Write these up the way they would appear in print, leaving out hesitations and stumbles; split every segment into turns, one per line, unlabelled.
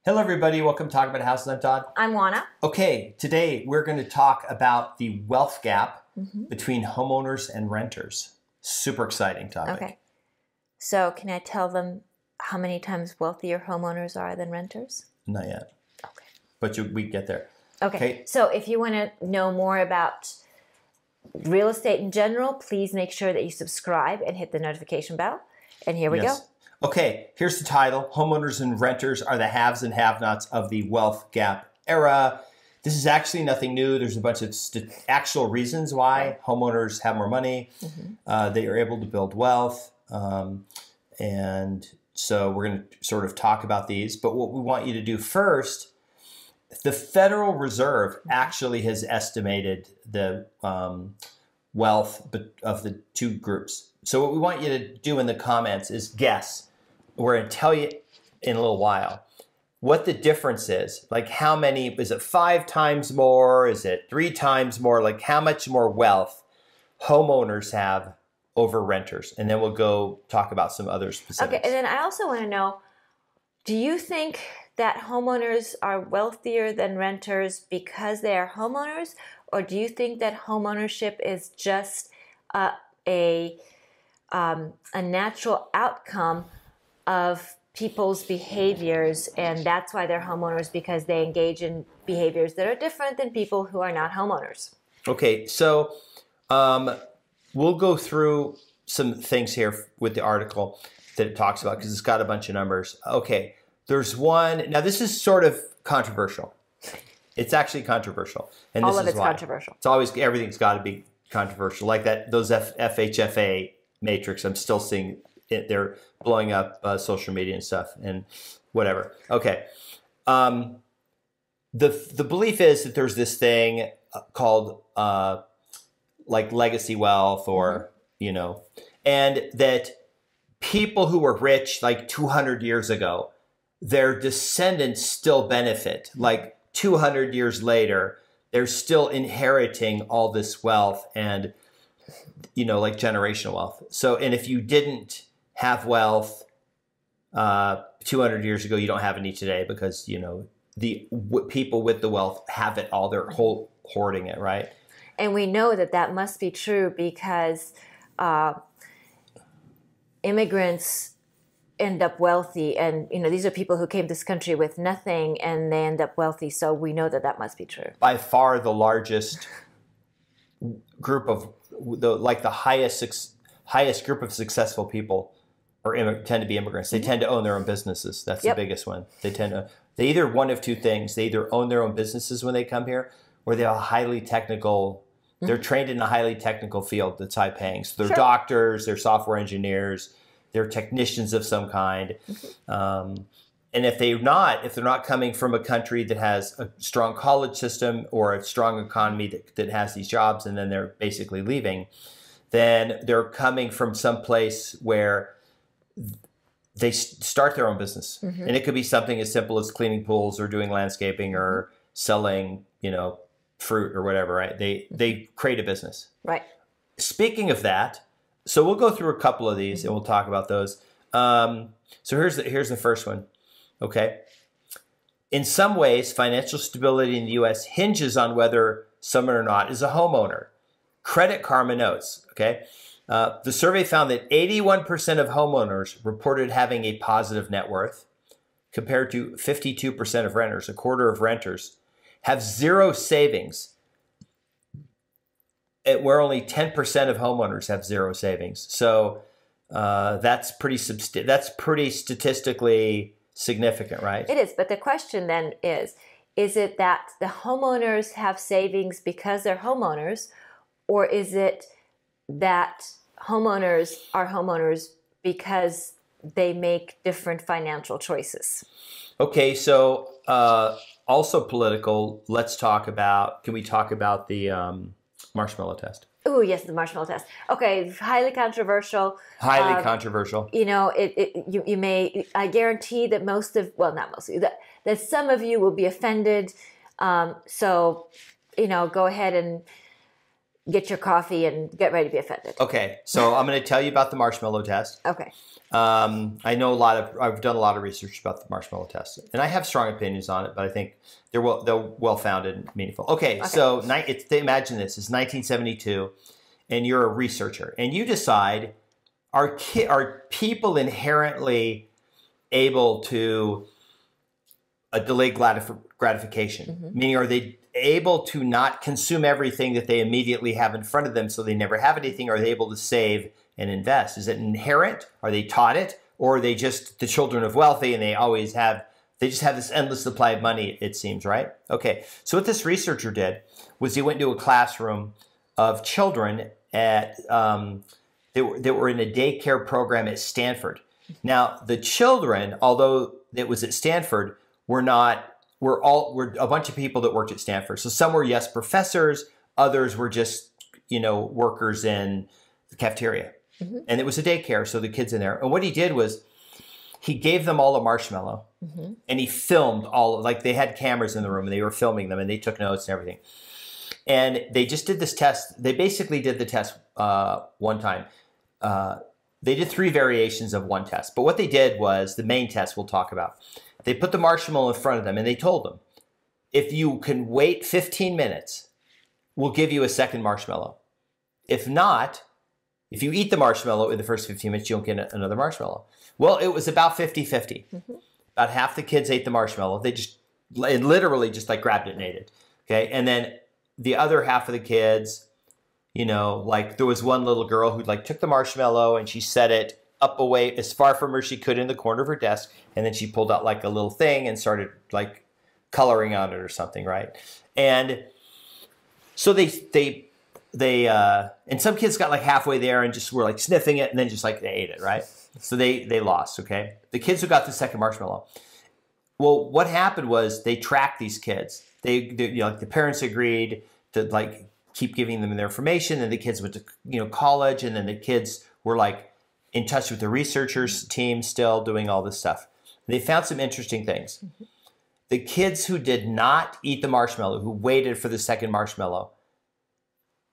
Hello everybody, welcome to Talk About Houses. I'm Todd.
I'm Juana.
Okay, today we're going to talk about the wealth gap between homeowners and renters. Super exciting topic.
Okay. So can I tell them how many times wealthier homeowners are than renters?
Not yet.
Okay.
But we get there.
Okay. So if you want to know more about real estate in general, please make sure that you subscribe and hit the notification bell. And here we go.
Okay, here's the title. Homeowners and renters are the haves and have-nots of the wealth gap era. This is actually nothing new. There's a bunch of actual reasons why homeowners have more money. They are able to build wealth. And so we're going to sort of talk about these. But what we want you to do first, the Federal Reserve actually has estimated the wealth of the two groups. So what we want you to do in the comments is guess. We're going to tell you in a little while what the difference is. Like how many, is it 5 times more? Is it 3 times more? Like how much more wealth homeowners have over renters? And then we'll go talk about some other specifics.
Okay, and then I also want to know, do you think that homeowners are wealthier than renters because they are homeowners? Or do you think that homeownership is just a natural outcome of people's behaviors, and that's why they're homeowners, because they engage in behaviors that are different than people who are not homeowners? Okay,
so we'll go through some things here with the article that it talks about because it's got a bunch of numbers. Okay, there's one. Now this is sort of controversial. It's actually controversial, and
all of it's controversial.
It's always, everything's got to be controversial. Like that, those FHFA matrix. I'm still seeing it. They're blowing up social media and stuff and whatever. Okay. The belief is that there's this thing called like legacy wealth, or, you know, and that people who were rich like 200 years ago, their descendants still benefit. Like 200 years later, they're still inheriting all this wealth and, you know, like generational wealth. So, and if you didn't have wealth 200 years ago, you don't have any today because, you know, the people with the wealth have it all. They're hoarding it, right?
And we know that that must be true because immigrants end up wealthy, and, you know, these are people who came to this country with nothing and they end up wealthy. So we know that that must be true.
By far the largest group of the highest group of successful people tend to be immigrants. They tend to own their own businesses. That's the biggest one. They either one of two things. They either own their own businesses when they come here, or they have a highly technical, they're trained in a highly technical field that's high paying. So they're doctors, they're software engineers, they're technicians of some kind. And if they're not coming from a country that has a strong college system or a strong economy that has these jobs, and then they're basically leaving, then they're coming from some place where they start their own business. And it could be something as simple as cleaning pools or doing landscaping or selling, you know, fruit or whatever, right? They create a business.
Right.
Speaking of that, so we'll go through a couple of these and we'll talk about those. So here's the first one. Okay. In some ways, financial stability in the U.S. hinges on whether someone or not is a homeowner. Credit Karma notes, okay? The survey found that 81% of homeowners reported having a positive net worth, compared to 52% of renters. A quarter of renters have zero savings, where only 10% of homeowners have zero savings. So that's pretty statistically significant, right?
It is, but the question then is it that the homeowners have savings because they're homeowners, or is it that homeowners are homeowners because they make different financial choices?
Okay, so also political, can we talk about the marshmallow test?
Oh, yes, the marshmallow test. Okay, highly controversial.
Highly controversial.
You know, you may, I guarantee that not mostly, that some of you will be offended. So, you know, go ahead and get your coffee and get ready to be offended.
Okay, so I'm going to tell you about the marshmallow test.
Okay.
I know I've done a lot of research about the marshmallow test, and I have strong opinions on it, but I think they're well-founded and meaningful. Okay. So imagine this, it's 1972, and you're a researcher, and you decide, are people inherently able to delay gratification? Meaning, are they able to not consume everything that they immediately have in front of them so they never have anything? Are they able to save and invest? Is it inherent? Are they taught it? Or are they just the children of wealthy and they just have this endless supply of money, it seems, right? Okay, so what this researcher did was he went into a classroom of children that were in a daycare program at Stanford. Now, the children, although it was at Stanford, were a bunch of people that worked at Stanford. So some were, yes, professors, others were just, workers in the cafeteria. And it was a daycare, so the kids in there. And what he did was he gave them all a marshmallow, and he filmed they had cameras in the room, and they were filming them, and they took notes and everything. And they just did this test. They basically did the test one time. They did 3 variations of one test. But what they did was, the main test we'll talk about, they put the marshmallow in front of them, and they told them, if you can wait 15 minutes, we'll give you a second marshmallow. If not, if you eat the marshmallow in the first 15 minutes, you don't get another marshmallow. Well, it was about 50-50. About half the kids ate the marshmallow. They literally just grabbed it and ate it. Okay, and then the other half of the kids, there was one little girl who took the marshmallow and she set it up away as far from her as she could in the corner of her desk, and then she pulled out a little thing and started coloring on it or something, right? And so they and some kids got halfway there and just were sniffing it, and then just they ate it, right? So they lost. Okay, the kids who got the second marshmallow. Well, what happened was they tracked these kids. The parents agreed to keep giving them their information, and the kids went to college, and then the kids were in touch with the researchers team, still doing all this stuff. They found some interesting things. The kids who did not eat the marshmallow, who waited for the second marshmallow,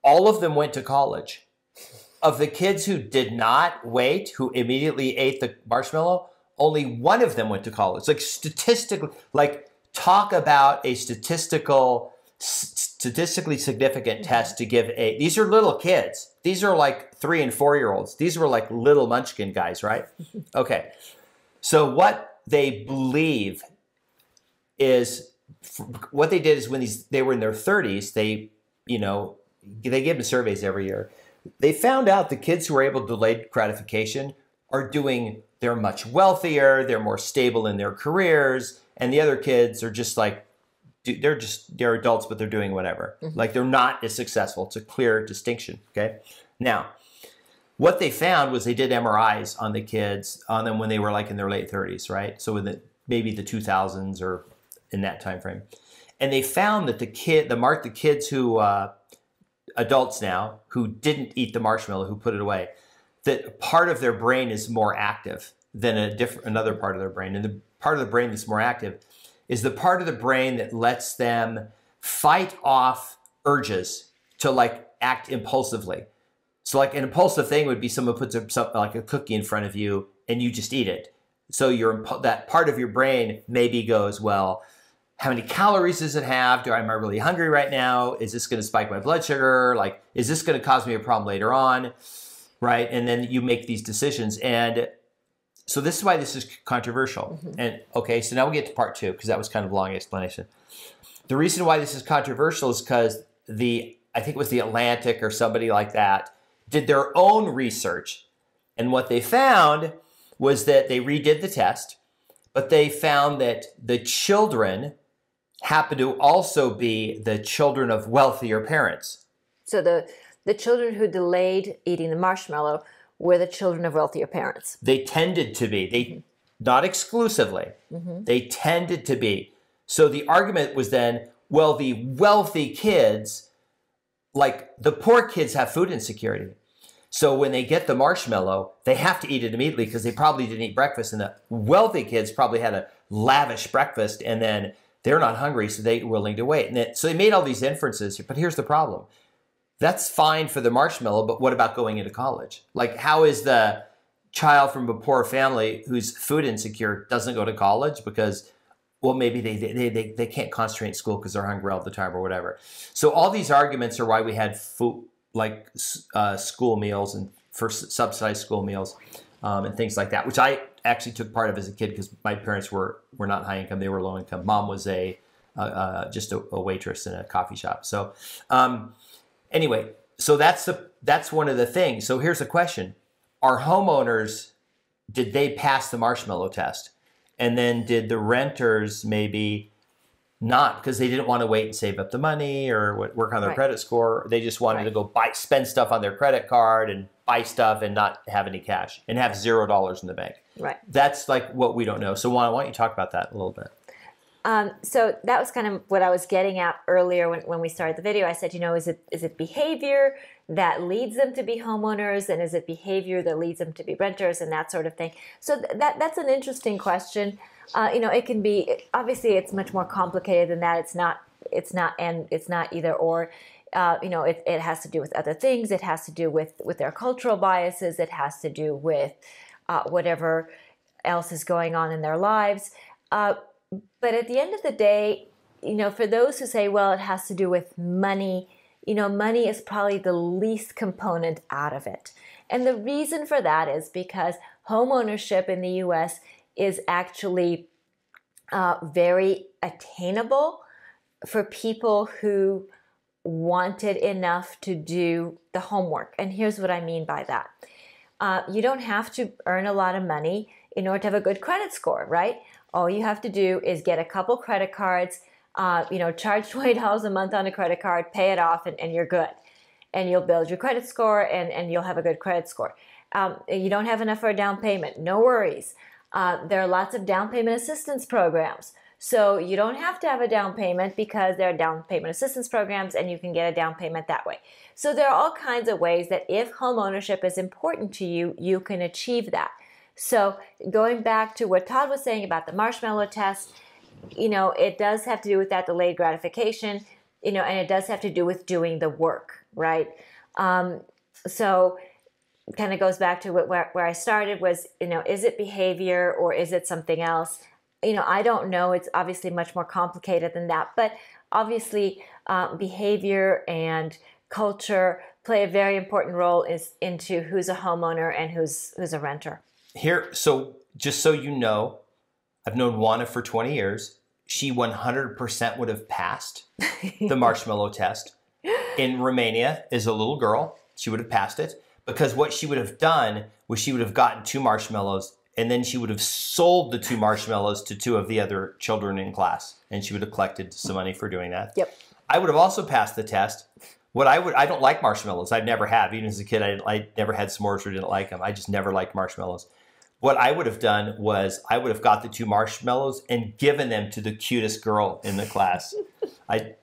all of them went to college. Of the kids who did not wait, who immediately ate the marshmallow, only one of them went to college. Statistically, talk about a statistically significant test to give these are little kids. These are 3 and 4-year-olds. These were little munchkin guys, right? Okay. So what they believe is, what they did is when they were in their 30s, they give them surveys every year. They found out the kids who are able to delay gratification they're much wealthier, they're more stable in their careers, and the other kids are just they're adults, but they're doing whatever. They're not as successful. It's a clear distinction, okay? Now, what they found was they did MRIs on the kids, on them when they were in their late 30s, right? So maybe the 2000s or in that time frame. And they found that the kids who, adults now, who didn't eat the marshmallow, who put it away, that part of their brain is more active than another part of their brain. And the part of the brain that's more active is the part of the brain that lets them fight off urges to act impulsively. So an impulsive thing would be someone puts something a cookie in front of you and you just eat it. So that part of your brain maybe goes, well, how many calories does it have? Am I really hungry right now? Is this going to spike my blood sugar? Is this going to cause me a problem later on? Right? And then you make these decisions. And so this is why this is controversial. And okay, so now we get to part 2, because that was kind of a long explanation. The reason why this is controversial is because I think it was the Atlantic or somebody like that, did their own research. And what they found was that they redid the test, but they found that the children happen to also be the children of wealthier parents. So
the children who delayed eating the marshmallow were the children of wealthier parents.
They tended to be. Not exclusively. They tended to be. So the argument was then, well, the wealthy kids, the poor kids have food insecurity. So when they get the marshmallow, they have to eat it immediately because they probably didn't eat breakfast. And the wealthy kids probably had a lavish breakfast, and then they're not hungry, so they're willing to wait. So they made all these inferences. But here's the problem. That's fine for the marshmallow, but what about going into college? Like, how is the child from a poor family who's food insecure doesn't go to college because, well, maybe they can't concentrate in school because they're hungry all the time or whatever. So all these arguments are why we had food, like school meals and for subsidized school meals and things like that, which I actually took part of as a kid because my parents were not high income; they were low income. Mom was just a waitress in a coffee shop. So. Anyway, so that's one of the things. So here's the question. Are homeowners, did they pass the marshmallow test? And then did the renters maybe not because they didn't want to wait and save up the money or work on their credit score? They just wanted to go spend stuff on their credit card and buy stuff and not have any cash and have $0 in the bank. Right. That's like what we don't know. So why don't you talk about that a little bit?
So that was kind of what I was getting at earlier when we started the video. I said, is it behavior that leads them to be homeowners, and is it behavior that leads them to be renters, and that sort of thing? So that's an interesting question. It can be, obviously it's much more complicated than that. It's not either or. It has to do with other things. It has to do with their cultural biases. It has to do with whatever else is going on in their lives. But at the end of the day, for those who say, well, it has to do with money, money is probably the least component out of it. And the reason for that is because home ownership in the U.S. is actually very attainable for people who wanted enough to do the homework. And here's what I mean by that. You don't have to earn a lot of money in order to have a good credit score, right? All you have to do is get a couple credit cards, charge $20 a month on a credit card, pay it off, and you're good. And you'll build your credit score, and you'll have a good credit score. You don't have enough for a down payment, no worries. There are lots of down payment assistance programs. So you don't have to have a down payment because there are down payment assistance programs, and you can get a down payment that way. So there are all kinds of ways that if home ownership is important to you, you can achieve that. So going back to what Todd was saying about the marshmallow test, it does have to do with that delayed gratification, and it does have to do with doing the work, right? So it kind of goes back to where I started was, is it behavior or is it something else? I don't know. It's obviously much more complicated than that, but obviously behavior and culture play a very important role into who's a homeowner and who's a renter.
Here, so just so you know, I've known Juana for 20 years. She 100% would have passed the marshmallow test. In Romania, as a little girl, she would have passed it because what she would have done was she would have gotten 2 marshmallows and then she would have sold the 2 marshmallows to 2 of the other children in class, and she would have collected some money for doing that.
Yep.
I would have also passed the test. I don't like marshmallows. I never have. Even as a kid, I never had s'mores or didn't like them. I just never liked marshmallows. What I would have done was I would have got the 2 marshmallows and given them to the cutest girl in the class.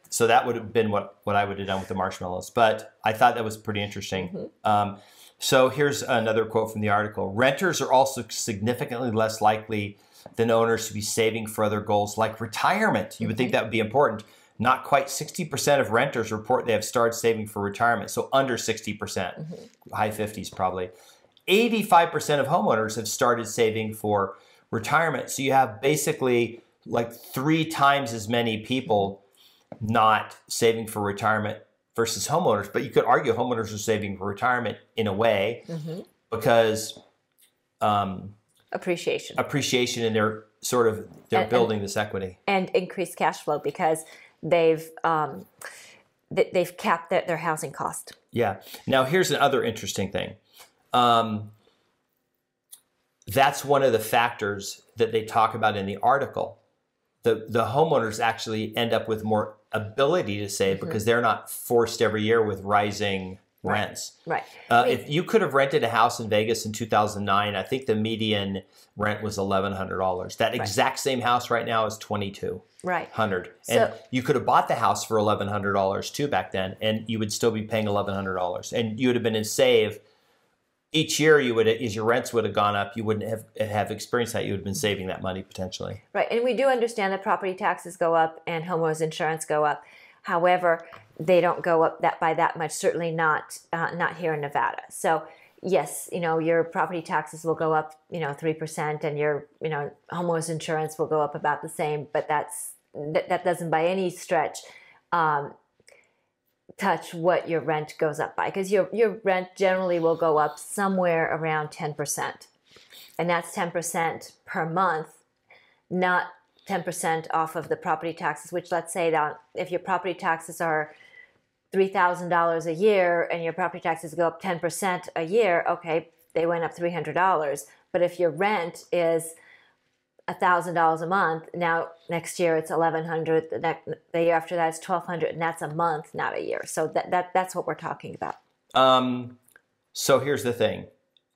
So that would have been what I would have done with the marshmallows. But I thought that was pretty interesting. Mm-hmm. So here's another quote from the article. Renters are also significantly less likely than owners to be saving for other goals like retirement. You would think that would be important. Not quite 60% of renters report they have started saving for retirement. So under 60%, high 50s probably. 85% of homeowners have started saving for retirement. So you have basically like 3 times as many people not saving for retirement versus homeowners. But you could argue homeowners are saving for retirement in a way because
appreciation, and
they're building this equity
and increased cash flow because they've capped their housing cost.
Yeah. Now here's another interesting thing. That's one of the factors that they talk about in the article. The homeowners actually end up with more ability to save because they're not forced every year with rising rents.
Right.
If you could have rented a house in Vegas in 2009, I think the median rent was $1,100. That exact same house right now is $2,200.
Right.
And you could have bought the house for $1,100 too back then, and you would still be paying $1,100, and you would have been in save. Each year, as your rents would have gone up, you wouldn't have experienced that. You would have been saving that money potentially.
Right, and we do understand that property taxes go up and homeowners insurance go up. However, they don't go up that by that much. Certainly not not here in Nevada. So yes, your property taxes will go up 3%, and your homeowners insurance will go up about the same. But that doesn't by any stretch touch what your rent goes up by, because your rent generally will go up somewhere around 10%, and that's 10% per month, not 10% off of the property taxes, which, let's say that if your property taxes are $3,000 a year and your property taxes go up 10% a year, okay, they went up $300. But if your rent is $1,000 a month, now next year it's $1,100, the year after that it's $1,200, and that's a month, not a year. So that's what we're talking about.
So here's the thing: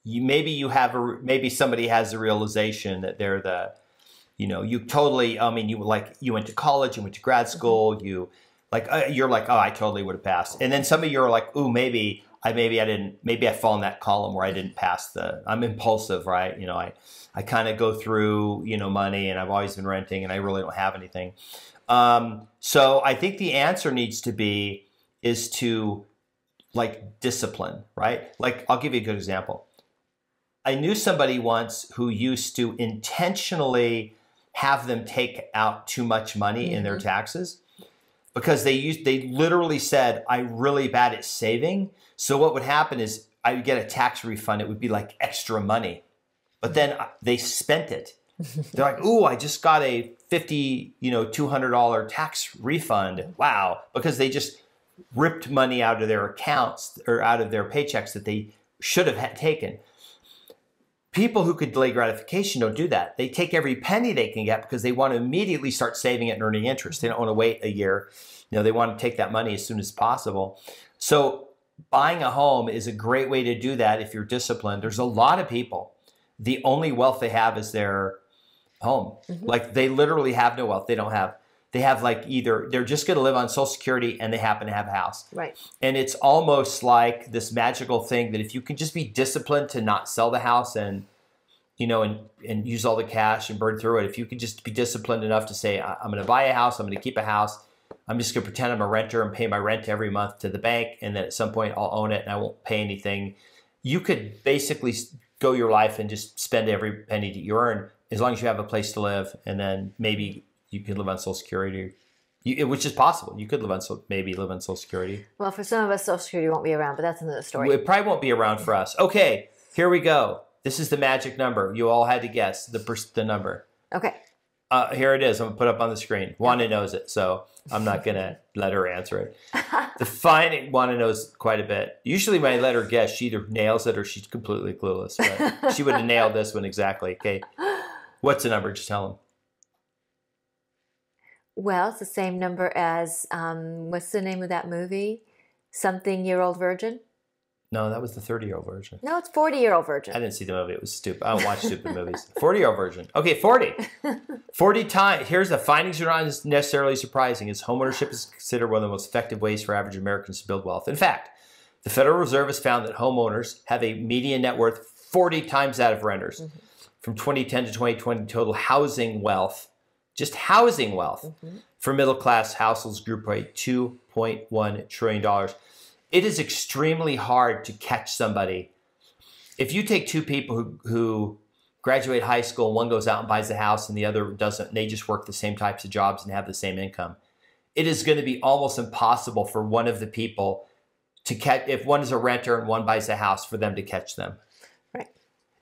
maybe somebody has a realization that they're the, you totally. I mean, you went to college, you went to grad school, you're like, oh, I totally would have passed. And then some of you are like, ooh, maybe I didn't, maybe I fall in that column where I didn't pass I'm impulsive, right? I kind of go through, money, and I've always been renting, and I really don't have anything. So I think the answer needs to be, is to discipline, right? I'll give you a good example. I knew somebody once who used to intentionally have them take out too much money in their taxes, because they literally said, I'm really bad at saving. So what would happen is I would get a tax refund. It would be like extra money, but then they spent it. They're like, ooh, I just got a $50, $200 tax refund. Wow. Because they just ripped money out of their accounts or out of their paychecks that they should have taken. People who could delay gratification don't do that. They take every penny they can get because they want to immediately start saving it and earning interest. They don't want to wait a year. They want to take that money as soon as possible. So buying a home is a great way to do that if you're disciplined. There's a lot of people, the only wealth they have is their home. They literally have no wealth. They have either they're just going to live on Social Security and they happen to have a house.
Right.
And it's almost like this magical thing that if you can just be disciplined to not sell the house and use all the cash and burn through it, if you can just be disciplined enough to say, I'm going to buy a house, I'm going to keep a house, I'm just going to pretend I'm a renter and pay my rent every month to the bank, and then at some point I'll own it and I won't pay anything. You could basically go your life and just spend every penny that you earn, as long as you have a place to live, and then maybe you can live on Social Security, which is possible. You could live on Social Security.
Well, for some of us, Social Security won't be around, but that's another story.
It probably won't be around for us. Okay, here we go. This is the magic number. You all had to guess the number.
Okay.
Here it is. I'm going to put up on the screen. Wanda knows it, so I'm not going to let her answer it. Wanda knows quite a bit. Usually when I let her guess, she either nails it or she's completely clueless. But she would have nailed this one exactly. Okay. What's the number? Just tell them.
Well, it's the same number as, what's the name of that movie? Something-Year-Old Virgin?
No, that was the 30-year-old virgin.
No, it's 40-Year-Old Virgin.
I didn't see the movie. It was stupid. I don't watch stupid movies. 40-year-old virgin. Okay, 40. 40 times. Here's the findings are not necessarily surprising, as homeownership is considered one of the most effective ways for average Americans to build wealth. In fact, the Federal Reserve has found that homeowners have a median net worth 40 times that of renters. From 2010 to 2020, total housing wealth, just housing wealth, for middle-class households grew by $2.1 trillion. It is extremely hard to catch somebody. If you take two people who graduate high school, one goes out and buys a house and the other doesn't, and they just work the same types of jobs and have the same income, it is going to be almost impossible for one of the people to catch, if one is a renter and one buys a house, for them to catch them.
Right.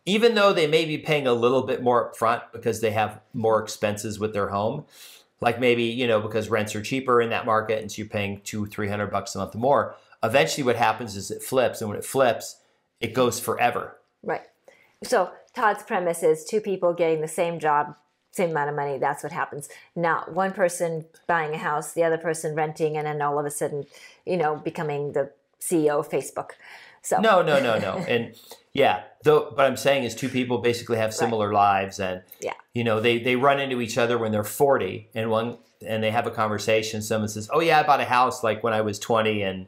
Even though they may be paying a little bit more upfront because they have more expenses with their home, like maybe, because rents are cheaper in that market, and so you're paying $200-300 a month more. Eventually what happens is it flips, and when it flips, it goes forever.
Right. So Todd's premise is two people getting the same job, same amount of money. That's what happens. Not one person buying a house, the other person renting, and then all of a sudden, becoming the CEO of Facebook. So
No. And yeah, what I'm saying is two people basically have similar lives, and they run into each other when they're 40, and they have a conversation. Someone says, "Oh yeah, I bought a house like when I was 20, and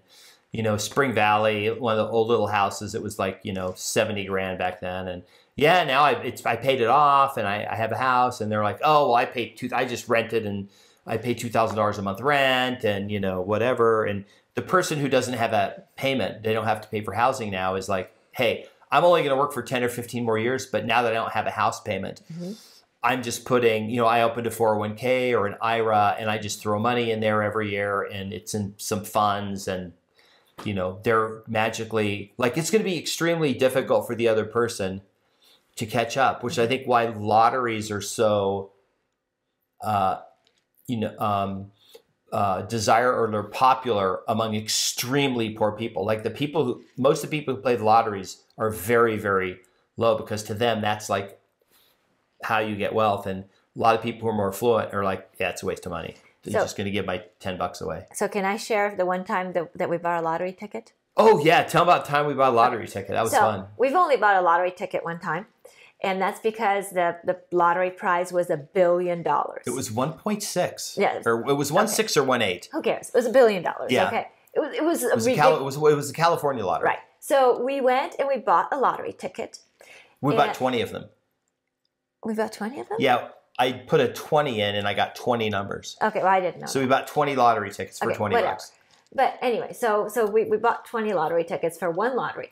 Spring Valley, one of the old little houses, it was like, 70 grand back then." And yeah, now I paid it off and I have a house, and they're like, oh, well, I just rented and I pay $2,000 a month rent and, you know, whatever. And the person who doesn't have a payment, they don't have to pay for housing now, is like, hey, I'm only going to work for 10 or 15 more years, but now that I don't have a house payment, I'm just putting, you know, I opened a 401k or an IRA and I just throw money in there every year and it's in some funds, and, you know, they're magically, like, it's going to be extremely difficult for the other person to catch up, which I think why lotteries are so, desire, or they're popular among extremely poor people. Like most of the people who play the lotteries are very, very low, because to them, that's like how you get wealth. And a lot of people who are more affluent are like, yeah, it's a waste of money. I'm just going to give my $10 away.
So can I share the one time that we bought a lottery ticket?
Oh yeah. Tell them about the time we bought a lottery ticket. That was fun.
We've only bought a lottery ticket one time. And that's because the lottery prize was $1 billion.
It was 1.6.
Yeah.
Or it was 1.6 or 1.8.
Who cares? It was $1 billion.
Yeah.
Okay. It was
the California lottery.
Right. So we went and we bought a lottery ticket.
We bought 20 of them.
We bought 20 of them?
Yeah. I put a 20 in and I got 20 numbers.
Okay. Well, I didn't know.
So we bought 20 lottery tickets for $20.
But anyway, so we bought 20 lottery tickets for one lottery.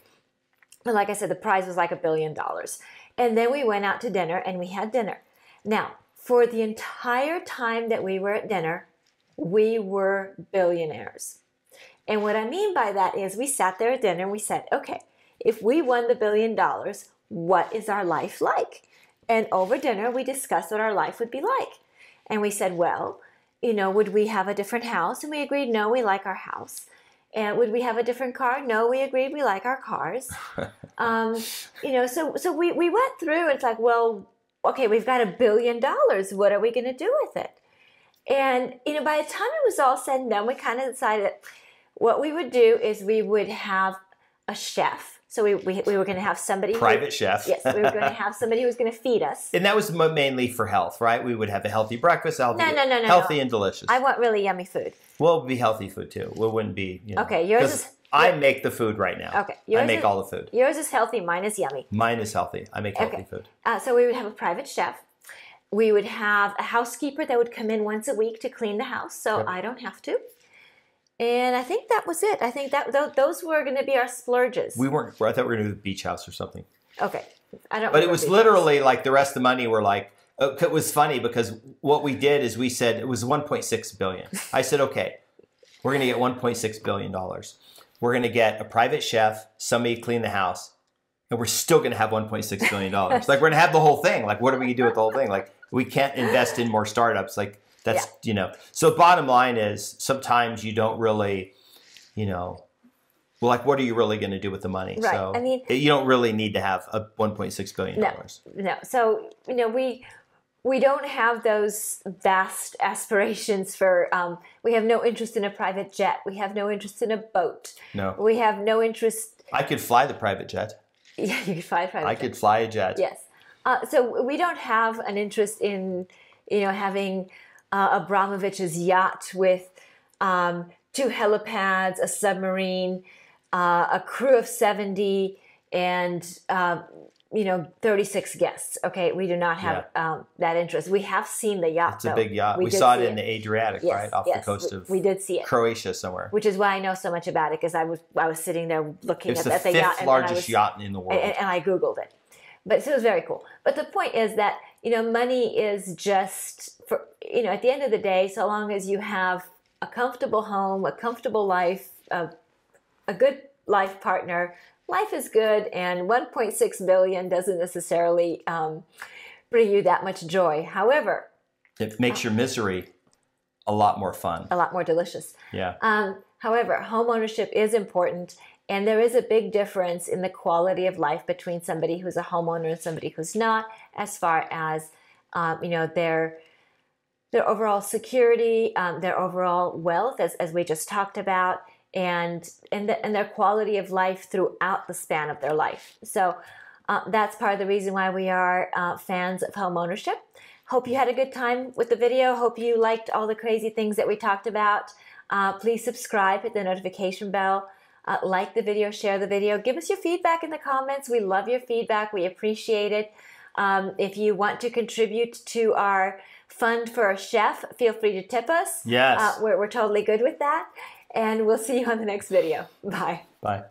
And like I said, the prize was like $1 billion. And then we went out to dinner and we had dinner. Now, for the entire time that we were at dinner, we were billionaires. And what I mean by that is we sat there at dinner and we said, okay, if we won the $1 billion, what is our life like? And over dinner, we discussed what our life would be like. And we said, well, you know, would we have a different house? And we agreed, no, we like our house. And would we have a different car? No, we agreed we like our cars. You know, so we went through, and it's like, well, okay, we've got $1 billion. What are we going to do with it? And, you know, by the time it was all said and done, we kind of decided what we would do is we would have a chef. So we were going to have somebody.
Private chef.
Yes, we were going to have somebody who was going to feed us.
And that was mainly for health, right? We would have a healthy breakfast, healthy and delicious.
I want really yummy food.
Well, it would be healthy food too. It wouldn't be, you know.
Okay, yours is...
I make the food right now.
Okay.
I make all the food.
Yours is healthy, mine is yummy.
Mine is healthy. I make healthy food.
So we would have a private chef. We would have a housekeeper that would come in once a week to clean the house, so I don't have to. And I think that was it. I think that those were going to be our splurges.
I thought we were going to do a beach house or something.
Okay. I don't.
But it was literally like the rest of the money were like, it was funny because what we did is we said it was $1.6 billion. I said, okay, we're going to get $1.6 billion. We're going to get a private chef, somebody to clean the house, and we're still going to have $1.6 billion. Like, we're going to have the whole thing. Like, what are we going to do with the whole thing? Like, we can't invest in more startups. Like, that's, you know. So bottom line is sometimes you don't really, you know, well, like, what are you really going to do with the money?
Right.
So
I mean,
you don't really need to have a $1.6 billion.
No. So, you know, we don't have those vast aspirations for, we have no interest in a private jet. We have no interest in a boat.
No.
We have no interest.
I could fly the private jet.
Yeah, you could fly a private jet.
I could fly a jet.
Yes. So we don't have an interest in, you know, having Abramovich's yacht with 2 helipads, a submarine, a crew of 70, and, you know, 36 guests. Okay, we do not have that interest. We have seen the yacht,
It's a big yacht. We saw it in the Adriatic, right? Off the coast of
we did see it.
Croatia somewhere.
Which is why I know so much about it, because I was sitting there looking at the yacht.
It's the 5th largest yacht in the world.
And I Googled it. But so it was very cool. But the point is that, you know, money is just, for, you know, at the end of the day, so long as you have a comfortable home, a comfortable life, a good life partner, life is good, and 1.6 billion doesn't necessarily bring you that much joy. However,
it makes your misery a lot more fun.
A lot more delicious.
Yeah.
However, home ownership is important, and there is a big difference in the quality of life between somebody who's a homeowner and somebody who's not, as far as you know, their overall security, their overall wealth, as we just talked about, and their quality of life throughout the span of their life. So that's part of the reason why we are fans of home ownership. Hope you had a good time with the video. Hope you liked all the crazy things that we talked about. Please subscribe, hit the notification bell. like the video, share the video. Give us your feedback in the comments. We love your feedback. We appreciate it. If you want to contribute to our fund for a chef, feel free to tip us.
Yes.
We're totally good with that. And we'll see you on the next video. Bye.
Bye.